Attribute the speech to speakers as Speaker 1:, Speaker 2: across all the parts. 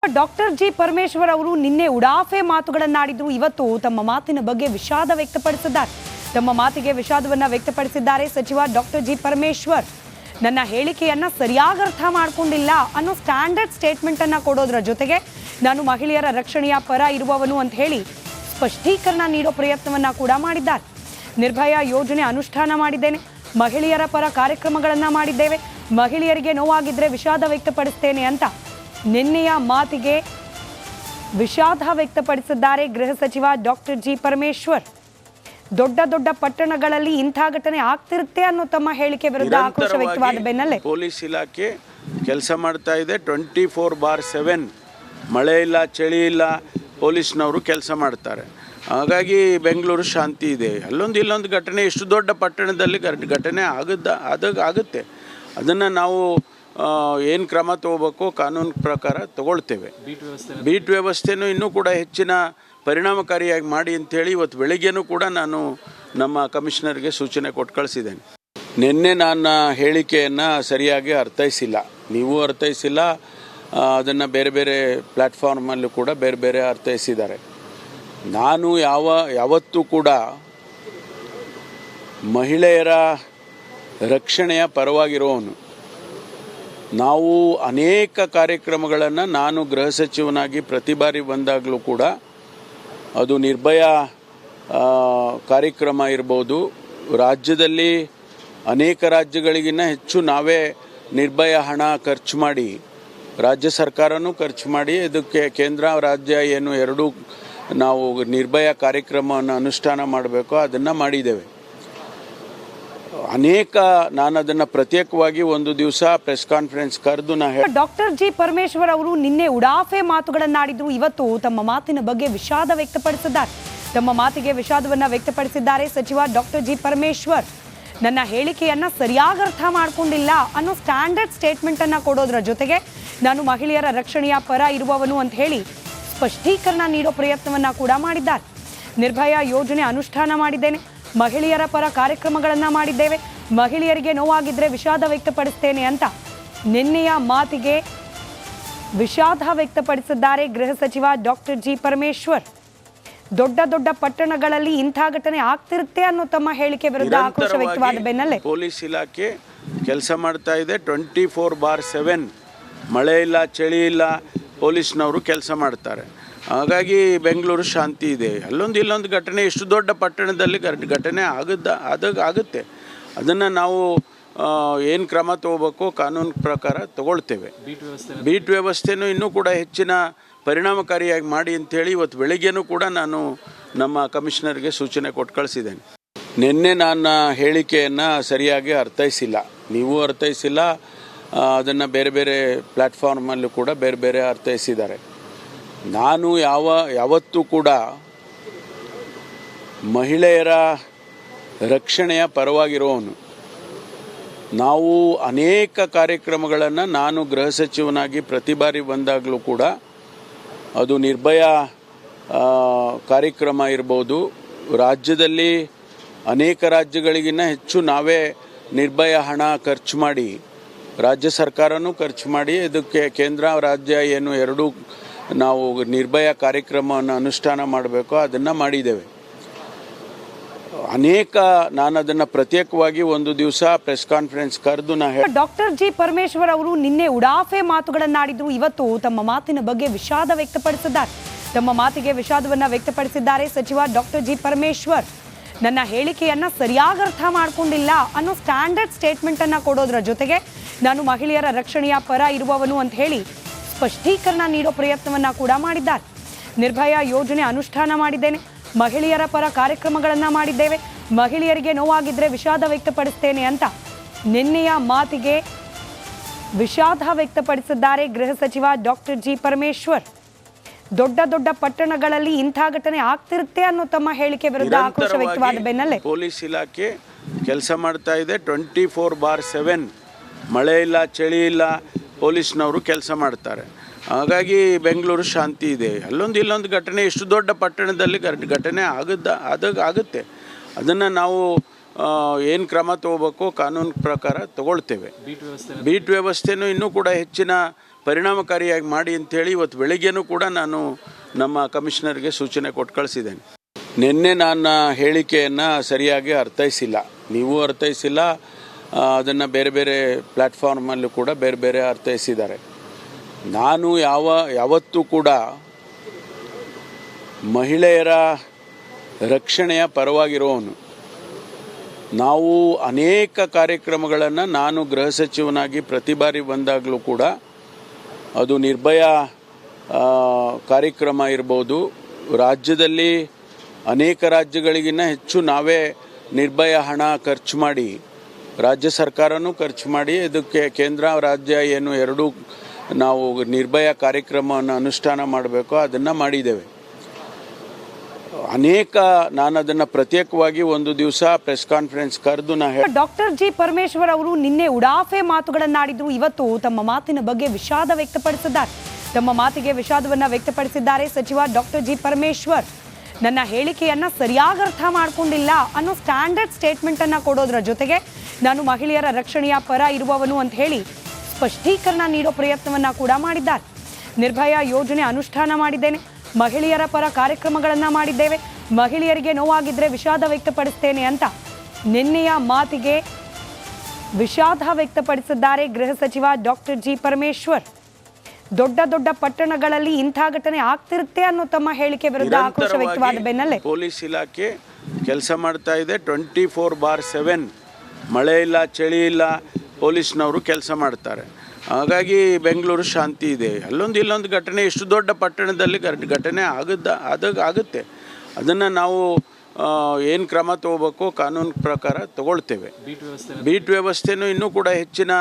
Speaker 1: Doctor G Parameshwar ಅವರು ನಿನ್ನೆ ಉಡಾಫೆ ಮಾತುಗಳನ್ನಾಡಿದ್ರು. ಇವತ್ತು ತಮ್ಮ ಮಾತಿನ ಬಗ್ಗೆ ವಿಷಾದ ವ್ಯಕ್ತಪಡಿಸಿದ್ದಾರೆ. ತಮ್ಮ ಮಾತಿಗೆ ವಿಷಾದವನ್ನ ವ್ಯಕ್ತಪಡಿಸಿದ್ದಾರೆ ಸಚಿವ ಡಾಕ್ಟರ್ ಜಿ ಪರಮೇಶ್ವರ್. ನನ್ನ ಹೇಳಿಕೆಯನ್ನ ಸರಿಯಾಗಿ ಅರ್ಥ ಮಾಡ್ಕೊಂಡಿಲ್ಲ ಅನ್ನೋ ಸ್ಟ್ಯಾಂಡರ್ಡ್ ಸ್ಟೇಟ್ಮೆಂಟ್ ಅನ್ನ ಕೊಡೋದ್ರ ಜೊತೆಗೆ ನಾನು ಮಹಿಳೆಯರ ರಕ್ಷಣೆಯ ಪರ ಇರುವವನು ಅಂತ ಹೇಳಿ ಸ್ಪಷ್ಟೀಕರಣ ನೀಡೋ ಪ್ರಯತ್ನವನ್ನ ಕೂಡ ಮಾಡಿದ್ದಾರೆ. ನಿರ್ಭಯ ಯೋಜನೆ ಅನುಷ್ಠಾನ ಮಾಡಿದ್ದೇನೆ, ಮಹಿಳೆಯರ ಪರ ಕಾರ್ಯಕ್ರಮಗಳನ್ನ ಮಾಡಿದ್ದೇವೆ, ಮಹಿಳೆಯರಿಗೆ ನೋವಾಗಿದ್ರೆ ವಿಷಾದ ವ್ಯಕ್ತಪಡಿಸ್ತೇನೆ ಅಂತ ನಿನ್ನೆಯ ಮಾತಿಗೆ ವಿಷಾದ ವ್ಯಕ್ತಪಡಿಸಿದ್ದಾರೆ ಗೃಹ ಸಚಿವ ಡಾಕ್ಟರ್ ಜಿ ಪರಮೇಶ್ವರ್. ದೊಡ್ಡ ದೊಡ್ಡ ಪಟ್ಟಣಗಳಲ್ಲಿ ಇಂಥ ಘಟನೆ ಆಗ್ತಿರುತ್ತೆ ಅನ್ನೋ ತಮ್ಮ ಹೇಳಿಕೆ ವಿರುದ್ಧ ಆಕ್ರೋಶ ವ್ಯಕ್ತವಾದ ಬೆನ್ನಲ್ಲೇ
Speaker 2: ಪೊಲೀಸ್ ಇಲಾಖೆ ಕೆಲಸ ಮಾಡ್ತಾ ಇದೆ. 24/7 ಮಳೆ ಇಲ್ಲ, ಚಳಿ ಇಲ್ಲ, ಪೊಲೀಸ್ನವರು ಕೆಲಸ ಮಾಡ್ತಾರೆ. ಹಾಗಾಗಿ ಬೆಂಗಳೂರು ಶಾಂತಿ ಇದೆ. ಇಲ್ಲೊಂದು ಘಟನೆ ಇಷ್ಟು ದೊಡ್ಡ ಪಟ್ಟಣದಲ್ಲಿ ಘಟನೆ ಆಗುತ್ತೆ. ಅದನ್ನು ನಾವು ಏನು ಕ್ರಮ ತಗೋಬೇಕು ಕಾನೂನು ಪ್ರಕಾರ ತಗೊಳ್ತೇವೆ. ಬೀಟ್ ವ್ಯವಸ್ಥೆನೂ ಇನ್ನೂ ಕೂಡ ಹೆಚ್ಚಿನ ಪರಿಣಾಮಕಾರಿಯಾಗಿ ಮಾಡಿ ಅಂಥೇಳಿ ಇವತ್ತು ಬೆಳಿಗ್ಗೆನೂ ಕೂಡ ನಾನು ನಮ್ಮ ಕಮಿಷನರ್ಗೆ ಸೂಚನೆ ಕೊಟ್ಟು ಕಳಿಸಿದ್ದೇನೆ. ನಿನ್ನೆ ನನ್ನ ಹೇಳಿಕೆಯನ್ನು ಸರಿಯಾಗಿ ಅರ್ಥೈಸಿಲ್ಲ, ನೀವು ಅರ್ಥೈಸಿಲ್ಲ, ಅದನ್ನು ಬೇರೆ ಬೇರೆ ಪ್ಲ್ಯಾಟ್ಫಾರ್ಮಲ್ಲೂ ಕೂಡ ಬೇರೆ ಬೇರೆ ಅರ್ಥೈಸಿದ್ದಾರೆ. ನಾನು ಯಾವತ್ತೂ ಕೂಡ ಮಹಿಳೆಯರ ರಕ್ಷಣೆಯ ಪರವಾಗಿರೋನು. ನಾವು ಅನೇಕ ಕಾರ್ಯಕ್ರಮಗಳನ್ನು ನಾನು ಗೃಹ ಸಚಿವನಾಗಿ ಪ್ರತಿ ಬಾರಿ ಬಂದಾಗಲೂ ಕೂಡ ಅದು ನಿರ್ಭಯ ಕಾರ್ಯಕ್ರಮ ಇರ್ಬೋದು, ರಾಜ್ಯದಲ್ಲಿ ಅನೇಕ ರಾಜ್ಯಗಳಿಗಿನ್ನ ಹೆಚ್ಚು ನಾವೇ ನಿರ್ಭಯ ಹಣ ಖರ್ಚು ಮಾಡಿ, ರಾಜ್ಯ ಸರ್ಕಾರನೂ ಖರ್ಚು ಮಾಡಿ ಇದಕ್ಕೆ ಕೇಂದ್ರ ರಾಜ್ಯ ಏನು ಎರಡೂ ನಾವು ನಿರ್ಭಯ ಕಾರ್ಯಕ್ರಮವನ್ನು ಅನುಷ್ಠಾನ ಮಾಡಬೇಕು ಅದನ್ನು ಮಾಡಿದ್ದೇವೆ. ನಾನು ಅದನ್ನು ಪ್ರತ್ಯೇಕವಾಗಿ ಒಂದು ದಿವಸ ಪ್ರೆಸ್ ಕಾನ್ಫರೆನ್ಸ್ ಕರೆದು
Speaker 1: ಡಾಕ್ಟರ್ ಜಿ ಪರಮೇಶ್ವರ್ ಅವರು ನಿನ್ನೆ ಉಡಾಫೆ ಮಾತುಗಳನ್ನಾಡಿದ್ರು. ಇವತ್ತು ತಮ್ಮ ಮಾತಿನ ಬಗ್ಗೆ ವಿಷಾದ ವ್ಯಕ್ತಪಡಿಸಿದ್ದಾರೆ. ತಮ್ಮ ಮಾತಿಗೆ ವಿಷಾದವನ್ನ ವ್ಯಕ್ತಪಡಿಸಿದ್ದಾರೆ ಸಚಿವ ಡಾಕ್ಟರ್ ಜಿ ಪರಮೇಶ್ವರ್. ನನ್ನ ಹೇಳಿಕೆಯನ್ನ ಸರಿಯಾಗಿ ಅರ್ಥ ಮಾಡ್ಕೊಂಡಿಲ್ಲ ಅನ್ನೋ ಸ್ಟ್ಯಾಂಡರ್ಡ್ ಸ್ಟೇಟ್ಮೆಂಟ್ ಅನ್ನ ಕೊಡೋದ್ರ ಜೊತೆಗೆ ನಾನು ಮಹಿಳೆಯರ ರಕ್ಷಣೆಯ ಪರ ಇರುವವನು ಅಂತ ಹೇಳಿ ಸ್ಪಷ್ಟೀಕರಣ ನೀಡೋ ಪ್ರಯತ್ನವನ್ನ ಕೂಡ ಮಾಡಿದ್ದಾರೆ. ನಿರ್ಭಯ ಯೋಜನೆ ಅನುಷ್ಠಾನ ಮಾಡಿದ್ದೇನೆ, ಮಹಿಳೆಯರ ಪರ ಕಾರ್ಯಕ್ರಮಗಳನ್ನ ಮಾಡಿದ್ದೇವೆ, ಮಹಿಳೆಯರಿಗೆ ನೋವಾಗಿದ್ರೆ ವಿಷಾದ ವ್ಯಕ್ತಪಡಿಸ್ತೇನೆ ಅಂತ ನಿನ್ನೆಯ ಮಾತಿಗೆ ವಿಷಾದ ವ್ಯಕ್ತಪಡಿಸಿದ್ದಾರೆ ಗೃಹ ಸಚಿವ ಡಾಕ್ಟರ್ ಜಿ ಪರಮೇಶ್ವರ್. ದೊಡ್ಡ ದೊಡ್ಡ ಪಟ್ಟಣಗಳಲ್ಲಿ ಇಂಥ ಘಟನೆ ಆಗ್ತಿರುತ್ತೆ ಅನ್ನೋ ತಮ್ಮ ಹೇಳಿಕೆ ವಿರುದ್ಧ ಆಕ್ರೋಶ ವ್ಯಕ್ತವಾದ ಬೆನ್ನಲ್ಲೇ
Speaker 2: ಪೊಲೀಸ್ ಇಲಾಖೆ ಕೆಲಸ ಮಾಡ್ತಾ ಇದೆ. 24/7 ಮಳೆ ಇಲ್ಲ, ಚಳಿ ಇಲ್ಲ, ಪೊಲೀಸ್ನವರು ಕೆಲಸ ಮಾಡ್ತಾರೆ. ಹಾಗಾಗಿ ಬೆಂಗಳೂರು ಶಾಂತಿ ಇದೆ. ಇಲ್ಲೊಂದು ಘಟನೆ ಇಷ್ಟು ದೊಡ್ಡ ಪಟ್ಟಣದಲ್ಲಿ ಘಟನೆ ಆಗುತ್ತೆ. ಅದನ್ನು ನಾವು ಏನು ಕ್ರಮ ತಗೋಬೇಕು ಕಾನೂನು ಪ್ರಕಾರ ತಗೊಳ್ತೇವೆ. ಬೀಟ್ ವ್ಯವಸ್ಥೆನೂ ಇನ್ನೂ ಕೂಡ ಹೆಚ್ಚಿನ ಪರಿಣಾಮಕಾರಿಯಾಗಿ ಮಾಡಿ ಅಂಥೇಳಿ ಇವತ್ತು ಬೆಳಿಗ್ಗೆನೂ ಕೂಡ ನಾನು ನಮ್ಮ ಕಮಿಷನರ್ಗೆ ಸೂಚನೆ ಕೊಟ್ಟು ಕಳಿಸಿದ್ದೇನೆ. ನಿನ್ನೆ ನನ್ನ ಹೇಳಿಕೆಯನ್ನು ಸರಿಯಾಗಿ ಅರ್ಥೈಸಿಲ್ಲ, ನೀವು ಅರ್ಥೈಸಿಲ್ಲ, ಅದನ್ನು ಬೇರೆ ಬೇರೆ ಪ್ಲ್ಯಾಟ್ಫಾರ್ಮಲ್ಲೂ ಕೂಡ ಬೇರೆ ಬೇರೆ ಅರ್ಥೈಸಿದ್ದಾರೆ. ನಾನು ಯಾವತ್ತೂ ಕೂಡ ಮಹಿಳೆಯರ ರಕ್ಷಣೆಯ ಪರವಾಗಿರೋನು. ನಾವು ಅನೇಕ ಕಾರ್ಯಕ್ರಮಗಳನ್ನು ನಾನು ಗೃಹ ಸಚಿವನಾಗಿ ಪ್ರತಿ ಬಾರಿ ಬಂದಾಗಲೂ ಕೂಡ ಅದು ನಿರ್ಭಯ ಕಾರ್ಯಕ್ರಮ ಇರ್ಬೋದು, ರಾಜ್ಯದಲ್ಲಿ ಅನೇಕ ರಾಜ್ಯಗಳಿಗಿನ್ನ ಹೆಚ್ಚು ನಾವೇ ನಿರ್ಭಯ ಹಣ ಖರ್ಚು ಮಾಡಿ, ರಾಜ್ಯ ಸರ್ಕಾರನೂ ಖರ್ಚು ಮಾಡಿ ಇದಕ್ಕೆ ಕೇಂದ್ರ ರಾಜ್ಯ ಏನು ಎರಡೂ ನಾವು ನಿರ್ಭಯ ಕಾರ್ಯಕ್ರಮವನ್ನು ಅನುಷ್ಠಾನ ಮಾಡಬೇಕು ಅದನ್ನು ಮಾಡಿದ್ದೇವೆ. ನಾನು ಅದನ್ನು ಪ್ರತ್ಯೇಕವಾಗಿ ಒಂದು ದಿವಸ ಪ್ರೆಸ್ ಕಾನ್ಫರೆನ್ಸ್ ಕರೆದು
Speaker 1: ಡಾಕ್ಟರ್ ಜಿ ಪರಮೇಶ್ವರ್ ಅವರು ನಿನ್ನೆ ಉಡಾಫೆ ಮಾತುಗಳನ್ನಾಡಿದ್ರು. ಇವತ್ತು ತಮ್ಮ ಮಾತಿನ ಬಗ್ಗೆ ವಿಷಾದ ವ್ಯಕ್ತಪಡಿಸಿದ್ದಾರೆ. ತಮ್ಮ ಮಾತಿಗೆ ವಿಷಾದವನ್ನ ವ್ಯಕ್ತಪಡಿಸಿದ್ದಾರೆ ಸಚಿವ ಡಾಕ್ಟರ್ ಜಿ ಪರಮೇಶ್ವರ್. ನನ್ನ ಹೇಳಿಕೆಯನ್ನ ಸರಿಯಾಗಿ ಅರ್ಥ ಮಾಡ್ಕೊಂಡಿಲ್ಲ ಅನ್ನೋ ಸ್ಟ್ಯಾಂಡರ್ಡ್ ಸ್ಟೇಟ್ಮೆಂಟ್ ಅನ್ನ ಕೊಡೋದ್ರ ಜೊತೆಗೆ ನಾನು ಮಹಿಳೆಯರ ರಕ್ಷಣೆಯ ಪರ ಇರುವವನು ಅಂತ ಹೇಳಿ ಸ್ಪಷ್ಟೀಕರಣ ನೀಡೋ ಪ್ರಯತ್ನವನ್ನ ಕೂಡ ಮಾಡಿದ್ದಾರೆ. ನಿರ್ಭಯ ಯೋಜನೆ ಅನುಷ್ಠಾನ ಮಾಡಿದ್ದೇನೆ, ಮಹಿಳೆಯರ ಪರ ಕಾರ್ಯಕ್ರಮಗಳನ್ನ ಮಾಡಿದ್ದೇವೆ, ಮಹಿಳೆಯರಿಗೆ ನೋವಾಗಿದ್ರೆ ವಿಷಾದ ವ್ಯಕ್ತಪಡಿಸ್ತೇನೆ ಅಂತ ನಿನ್ನೆಯ ಮಾತಿಗೆ ವಿಷಾದ ವ್ಯಕ್ತಪಡಿಸಿದ್ದಾರೆ ಗೃಹ ಸಚಿವ ಡಾಕ್ಟರ್ ಜಿ ಪರಮೇಶ್ವರ್. ದೊಡ್ಡ ದೊಡ್ಡ ಪಟ್ಟಣಗಳಲ್ಲಿ ಇಂಥ ಘಟನೆ ಆಗ್ತಿರುತ್ತೆ ಅನ್ನೋ ತಮ್ಮ ಹೇಳಿಕೆ ವಿರುದ್ಧ ಆಕ್ರೋಶ ವ್ಯಕ್ತವಾದ ಬೆನ್ನಲ್ಲೇ
Speaker 2: ಪೊಲೀಸ್ ಇಲಾಖೆ ಕೆಲಸ ಮಾಡ್ತಾ ಇದೆ. 24/7 ಮಳೆ ಇಲ್ಲ, ಚಳಿ ಇಲ್ಲ, ಪೊಲೀಸ್ನವರು ಕೆಲಸ ಮಾಡ್ತಾರೆ. ಹಾಗಾಗಿ ಬೆಂಗಳೂರು ಶಾಂತಿ ಇದೆ. ಇಲ್ಲೊಂದು ಘಟನೆ ಇಷ್ಟು ದೊಡ್ಡ ಪಟ್ಟಣದಲ್ಲಿ ಘಟನೆ ಆಗುತ್ತೆ. ಅದನ್ನು ನಾವು ಏನು ಕ್ರಮ ತಗೋಬೇಕು ಕಾನೂನು ಪ್ರಕಾರ ತಗೊಳ್ತೇವೆ. ಬೀಟ್ ವ್ಯವಸ್ಥೆನೂ ಇನ್ನೂ ಕೂಡ ಹೆಚ್ಚಿನ ಪರಿಣಾಮಕಾರಿಯಾಗಿ ಮಾಡಿ ಅಂಥೇಳಿ ಇವತ್ತು ಬೆಳಿಗ್ಗೆನೂ ಕೂಡ ನಾನು ನಮ್ಮ ಕಮಿಷನರ್ಗೆ ಸೂಚನೆ ಕೊಟ್ಟು ಕಳಿಸಿದ್ದೇನೆ. ನಿನ್ನೆ ನನ್ನ ಹೇಳಿಕೆಯನ್ನು ಸರಿಯಾಗಿ ಅರ್ಥೈಸಿಲ್ಲ, ನೀವು ಅರ್ಥೈಸಿಲ್ಲ, ಅದನ್ನು ಬೇರೆ ಬೇರೆ ಪ್ಲ್ಯಾಟ್ಫಾರ್ಮಲ್ಲೂ ಕೂಡ ಬೇರೆ ಬೇರೆ ಅರ್ಥೈಸಿದ್ದಾರೆ. ನಾನು ಯಾವತ್ತೂ ಕೂಡ ಮಹಿಳೆಯರ ರಕ್ಷಣೆಯ ಪರವಾಗಿರೋನು. ನಾವು ಅನೇಕ ಕಾರ್ಯಕ್ರಮಗಳನ್ನು ನಾನು ಗೃಹ ಸಚಿವನಾಗಿ ಪ್ರತಿ ಬಾರಿ ಬಂದಾಗಲೂ ಕೂಡ ಅದು ನಿರ್ಭಯ ಕಾರ್ಯಕ್ರಮ ಇರ್ಬೋದು, ರಾಜ್ಯದಲ್ಲಿ ಅನೇಕ ರಾಜ್ಯಗಳಿಗಿನ್ನ ಹೆಚ್ಚು ನಾವೇ ನಿರ್ಭಯ ಹಣ ಖರ್ಚು ಮಾಡಿ, ರಾಜ್ಯ ಸರ್ಕಾರನೂ ಖರ್ಚು ಮಾಡಿ, ಇದಕ್ಕೆ ಕೇಂದ್ರ ರಾಜ್ಯ ಏನು ಎರಡೂ ನಾವು ನಿರ್ಭಯ ಕಾರ್ಯಕ್ರಮವನ್ನು ಅನುಷ್ಠಾನ ಮಾಡಬೇಕು ಅದನ್ನು ಮಾಡಿದ್ದೇವೆ. ನಾನು ಅದನ್ನು ಪ್ರತ್ಯೇಕವಾಗಿ ಒಂದು ದಿವಸ ಪ್ರೆಸ್ ಕಾನ್ಫರೆನ್ಸ್ ಕರೆದು
Speaker 1: ಡಾಕ್ಟರ್ ಜಿ ಪರಮೇಶ್ವರ್ ಅವರು ನಿನ್ನೆ ಉಡಾಫೆ ಮಾತುಗಳನ್ನಾಡಿದ್ರು. ಇವತ್ತು ತಮ್ಮ ಮಾತಿನ ಬಗ್ಗೆ ವಿಷಾದ ವ್ಯಕ್ತಪಡಿಸಿದ್ದಾರೆ. ತಮ್ಮ ಮಾತಿಗೆ ವಿಷಾದವನ್ನ ವ್ಯಕ್ತಪಡಿಸಿದ್ದಾರೆ ಸಚಿವ ಡಾಕ್ಟರ್ ಜಿ ಪರಮೇಶ್ವರ್. ನನ್ನ ಹೇಳಿಕೆಯನ್ನ ಸರಿಯಾಗಿ ಅರ್ಥ ಮಾಡ್ಕೊಂಡಿಲ್ಲ ಅನ್ನೋ ಸ್ಟ್ಯಾಂಡರ್ಡ್ ಸ್ಟೇಟ್ಮೆಂಟ್ ಅನ್ನ ಕೊಡೋದ್ರ ಜೊತೆಗೆ ನಾನು ಮಹಿಳೆಯರ ರಕ್ಷಣೆಯ ಪರ ಇರುವವನು ಅಂತ ಹೇಳಿ ಸ್ಪಷ್ಟೀಕರಣ ನೀಡೋ ಪ್ರಯತ್ನವನ್ನ ಕೂಡ ಮಾಡಿದ್ದಾರೆ. ನಿರ್ಭಯ ಯೋಜನೆ ಅನುಷ್ಠಾನ ಮಾಡಿದ್ದೇನೆ, ಮಹಿಳೆಯರ ಪರ ಕಾರ್ಯಕ್ರಮಗಳನ್ನ ಮಾಡಿದ್ದೇವೆ, ಮಹಿಳೆಯರಿಗೆ ನೋವಾಗಿದ್ರೆ ವಿಷಾದ ವ್ಯಕ್ತಪಡಿಸ್ತೇನೆ ಅಂತ ನಿನ್ನೆಯ ಮಾತಿಗೆ ವಿಷಾದ ವ್ಯಕ್ತಪಡಿಸಿದ್ದಾರೆ ಗೃಹ ಸಚಿವ ಡಾಕ್ಟರ್ ಜಿ ಪರಮೇಶ್ವರ್. ದೊಡ್ಡ ದೊಡ್ಡ ಪಟ್ಟಣಗಳಲ್ಲಿ ಇಂಥ ಘಟನೆ ಆಗ್ತಿರುತ್ತೆ ಅನ್ನೋ ತಮ್ಮ ಹೇಳಿಕೆ ವಿರುದ್ಧ ಆಕ್ರೋಶ ವ್ಯಕ್ತವಾದ ಬೆನ್ನಲ್ಲೇ
Speaker 2: ಪೊಲೀಸ್ ಇಲಾಖೆ ಕೆಲಸ ಮಾಡ್ತಾ ಇದೆ. 24/7 ಮಳೆ ಇಲ್ಲ, ಚಳಿ ಇಲ್ಲ, ಪೊಲೀಸ್ನವರು ಕೆಲಸ ಮಾಡ್ತಾರೆ. ಹಾಗಾಗಿ ಬೆಂಗಳೂರು ಶಾಂತಿ ಇದೆ. ಇಲ್ಲೊಂದು ಘಟನೆ ಎಷ್ಟು ದೊಡ್ಡ ಪಟ್ಟಣದಲ್ಲಿ ಘಟನೆ ಆಗುತ್ತೆ. ಅದನ್ನು ನಾವು ಏನು ಕ್ರಮ ತಗೋಬೇಕು ಕಾನೂನು ಪ್ರಕಾರ ತಗೊಳ್ತೇವೆ. ಬೀಟ್ ವ್ಯವಸ್ಥೆನೂ ಇನ್ನೂ ಕೂಡ ಹೆಚ್ಚಿನ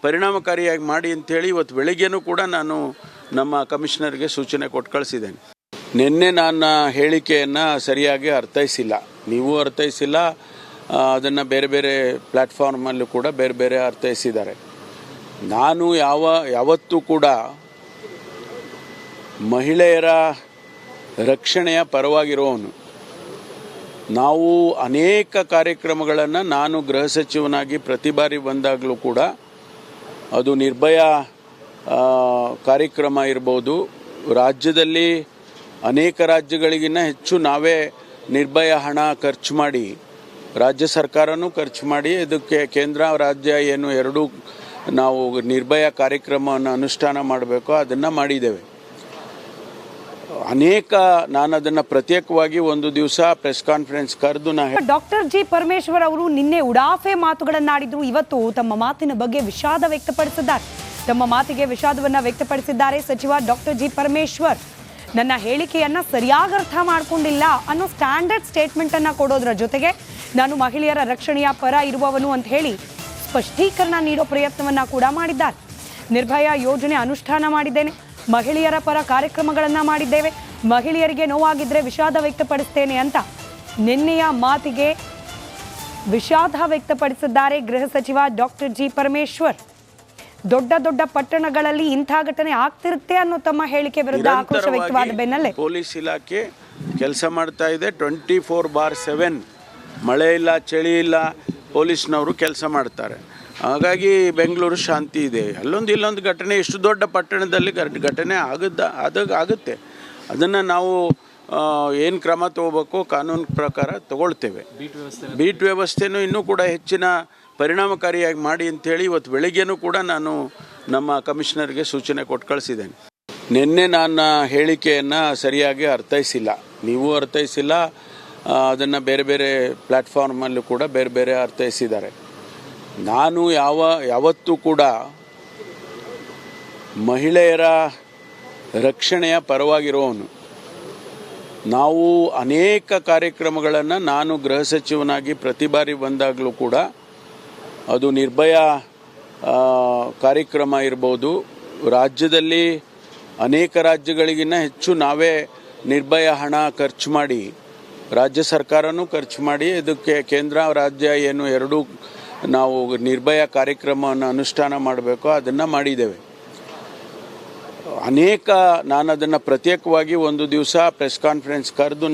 Speaker 2: ಪರಿಣಾಮಕಾರಿಯಾಗಿ ಮಾಡಿ ಅಂಥೇಳಿ ಇವತ್ತು ಬೆಳಿಗ್ಗೆನೂ ಕೂಡ ನಾನು ನಮ್ಮ ಕಮಿಷನರ್ಗೆ ಸೂಚನೆ ಕೊಟ್ಟು ಕಳಿಸಿದ್ದೇನೆ. ನಿನ್ನೆ ನನ್ನ ಹೇಳಿಕೆಯನ್ನು ಸರಿಯಾಗಿ ಅರ್ಥೈಸಿಲ್ಲ, ನೀವು ಅರ್ಥೈಸಿಲ್ಲ, ಅದನ್ನು ಬೇರೆ ಬೇರೆ ಪ್ಲ್ಯಾಟ್ಫಾರ್ಮಲ್ಲೂ ಕೂಡ ಬೇರೆ ಬೇರೆ ಅರ್ಥೈಸಿದ್ದಾರೆ. ನಾನು ಯಾವತ್ತೂ ಕೂಡ ಮಹಿಳೆಯರ ರಕ್ಷಣೆಯ ಪರವಾಗಿರೋನು. ನಾವು ಅನೇಕ ಕಾರ್ಯಕ್ರಮಗಳನ್ನು ನಾನು ಗೃಹ ಸಚಿವನಾಗಿ ಪ್ರತಿ ಬಾರಿ ಬಂದಾಗಲೂ ಕೂಡ ಅದು ನಿರ್ಭಯ ಕಾರ್ಯಕ್ರಮ ಇರ್ಬೋದು, ರಾಜ್ಯದಲ್ಲಿ ಅನೇಕ ರಾಜ್ಯಗಳಿಗಿನ್ನ ಹೆಚ್ಚು ನಾವೇ ನಿರ್ಭಯ ಹಣ ಖರ್ಚು ಮಾಡಿ, ರಾಜ್ಯ ಸರ್ಕಾರನೂ ಖರ್ಚು ಮಾಡಿ, ಇದಕ್ಕೆ ಕೇಂದ್ರ ರಾಜ್ಯ ಏನು ಎರಡೂ ನಾವು ನಿರ್ಭಯ ಕಾರ್ಯಕ್ರಮವನ್ನು ಅನುಷ್ಠಾನ ಮಾಡಬೇಕು ಅದನ್ನು ಮಾಡಿದ್ದೇವೆ. ನಾನು ಅದನ್ನು ಪ್ರತ್ಯೇಕವಾಗಿ ಒಂದು ದಿವಸ ಪ್ರೆಸ್ ಕಾನ್ಫರೆನ್ಸ್ ಕರೆದು
Speaker 1: ಡಾಕ್ಟರ್ ಜಿ ಪರಮೇಶ್ವರ್ ಅವರು ನಿನ್ನೆ ಉಡಾಫೆ ಮಾತುಗಳನ್ನಾಡಿದ್ರು. ಇವತ್ತು ತಮ್ಮ ಮಾತಿನ ಬಗ್ಗೆ ವಿಷಾದ ವ್ಯಕ್ತಪಡಿಸಿದ್ದಾರೆ. ತಮ್ಮ ಮಾತಿಗೆ ವಿಷಾದವನ್ನ ವ್ಯಕ್ತಪಡಿಸಿದ್ದಾರೆ ಸಚಿವ ಡಾಕ್ಟರ್ ಜಿ ಪರಮೇಶ್ವರ್. ನನ್ನ ಹೇಳಿಕೆಯನ್ನ ಸರಿಯಾಗಿ ಅರ್ಥ ಮಾಡ್ಕೊಂಡಿಲ್ಲ ಅನ್ನೋ ಸ್ಟ್ಯಾಂಡರ್ಡ್ ಸ್ಟೇಟ್ಮೆಂಟ್ ಅನ್ನ ಕೊಡೋದ್ರ ಜೊತೆಗೆ ನಾನು ಮಹಿಳೆಯರ ರಕ್ಷಣೆಯ ಪರ ಇರುವವನು ಅಂತ ಹೇಳಿ ಸ್ಪಷ್ಟೀಕರಣ ನೀಡೋ ಪ್ರಯತ್ನವನ್ನ ಕೂಡ ಮಾಡಿದ್ದಾರೆ. ನಿರ್ಭಯ ಯೋಜನೆ ಅನುಷ್ಠಾನ ಮಾಡಿದ್ದೇನೆ, ಮಹಿಳೆಯರ ಪರ ಕಾರ್ಯಕ್ರಮಗಳನ್ನ ಮಾಡಿದ್ದೇವೆ, ಮಹಿಳೆಯರಿಗೆ ನೋವಾಗಿದ್ರೆ ವಿಷಾದ ವ್ಯಕ್ತಪಡಿಸ್ತೇನೆ ಅಂತ ನಿನ್ನೆಯ ಮಾತಿಗೆ ವಿಷಾದ ವ್ಯಕ್ತಪಡಿಸಿದ್ದಾರೆ ಗೃಹ ಸಚಿವ ಡಾಕ್ಟರ್ ಜಿ ಪರಮೇಶ್ವರ್. ದೊಡ್ಡ ದೊಡ್ಡ ಪಟ್ಟಣಗಳಲ್ಲಿ ಇಂಥ ಘಟನೆ ಆಗ್ತಿರುತ್ತೆ ಅನ್ನೋ ತಮ್ಮ ಹೇಳಿಕೆ ವಿರುದ್ಧ ಆಕ್ರೋಶ ವ್ಯಕ್ತವಾದ ಬೆನ್ನಲ್ಲೇ
Speaker 2: ಪೊಲೀಸ್ ಇಲಾಖೆ ಕೆಲಸ ಮಾಡ್ತಾ ಇದೆ. 24/7 ಮಳೆ ಇಲ್ಲ, ಚಳಿ ಇಲ್ಲ, ಪೊಲೀಸ್ನವರು ಕೆಲಸ ಮಾಡ್ತಾರೆ. ಹಾಗಾಗಿ ಬೆಂಗಳೂರು ಶಾಂತಿ ಇದೆ. ಇಲ್ಲೊಂದು ಘಟನೆ ಎಷ್ಟು ದೊಡ್ಡ ಪಟ್ಟಣದಲ್ಲಿ ಘಟನೆ ಆಗುತ್ತೆ. ಅದನ್ನು ನಾವು ಏನು ಕ್ರಮ ತಗೋಬೇಕು ಕಾನೂನು ಪ್ರಕಾರ ತಗೊಳ್ತೇವೆ. ಬೀಟ್ ವ್ಯವಸ್ಥೆನೂ ಇನ್ನೂ ಕೂಡ ಹೆಚ್ಚಿನ ಪರಿಣಾಮಕಾರಿಯಾಗಿ ಮಾಡಿ ಅಂಥೇಳಿ ಇವತ್ತು ಬೆಳಿಗ್ಗೆನೂ ಕೂಡ ನಾನು ನಮ್ಮ ಕಮಿಷನರ್ಗೆ ಸೂಚನೆ ಕೊಟ್ಟು ಕಳಿಸಿದ್ದೇನೆ. ನಿನ್ನೆ ನನ್ನ ಹೇಳಿಕೆಯನ್ನು ಸರಿಯಾಗಿ ಅರ್ಥೈಸಿಲ್ಲ, ನೀವು ಅರ್ಥೈಸಿಲ್ಲ, ಅದನ್ನು ಬೇರೆ ಬೇರೆ ಪ್ಲ್ಯಾಟ್ಫಾರ್ಮಲ್ಲೂ ಕೂಡ ಬೇರೆ ಬೇರೆ ಅರ್ಥೈಸಿದ್ದಾರೆ. ನಾನು ಯಾವತ್ತೂ ಕೂಡ ಮಹಿಳೆಯರ ರಕ್ಷಣೆಯ ಪರವಾಗಿರೋನು. ನಾವು ಅನೇಕ ಕಾರ್ಯಕ್ರಮಗಳನ್ನು ನಾನು ಗೃಹ ಸಚಿವನಾಗಿ ಪ್ರತಿ ಬಾರಿ ಬಂದಾಗಲೂ ಕೂಡ ಅದು ನಿರ್ಭಯ ಕಾರ್ಯಕ್ರಮ ಇರ್ಬೋದು, ರಾಜ್ಯದಲ್ಲಿ ಅನೇಕ ರಾಜ್ಯಗಳಿಗಿನ್ನ ಹೆಚ್ಚು ನಾವೇ ನಿರ್ಭಯ ಹಣ ಖರ್ಚು ಮಾಡಿ, ರಾಜ್ಯ ಸರ್ಕಾರನೂ ಖರ್ಚು ಮಾಡಿ, ಇದಕ್ಕೆ ಕೇಂದ್ರ ರಾಜ್ಯ ಏನು ಎರಡೂ ನಾವು ನಿರ್ಭಯ ಕಾರ್ಯಕ್ರಮವನ್ನು ಅನುಷ್ಠಾನ ಮಾಡಬೇಕು ಅದನ್ನು ಮಾಡಿದ್ದೇವೆ. ನಾನು ಅದನ್ನು ಪ್ರತ್ಯೇಕವಾಗಿ ಒಂದು ದಿವಸ ಪ್ರೆಸ್ ಕಾನ್ಫರೆನ್ಸ್ ಕರೆದು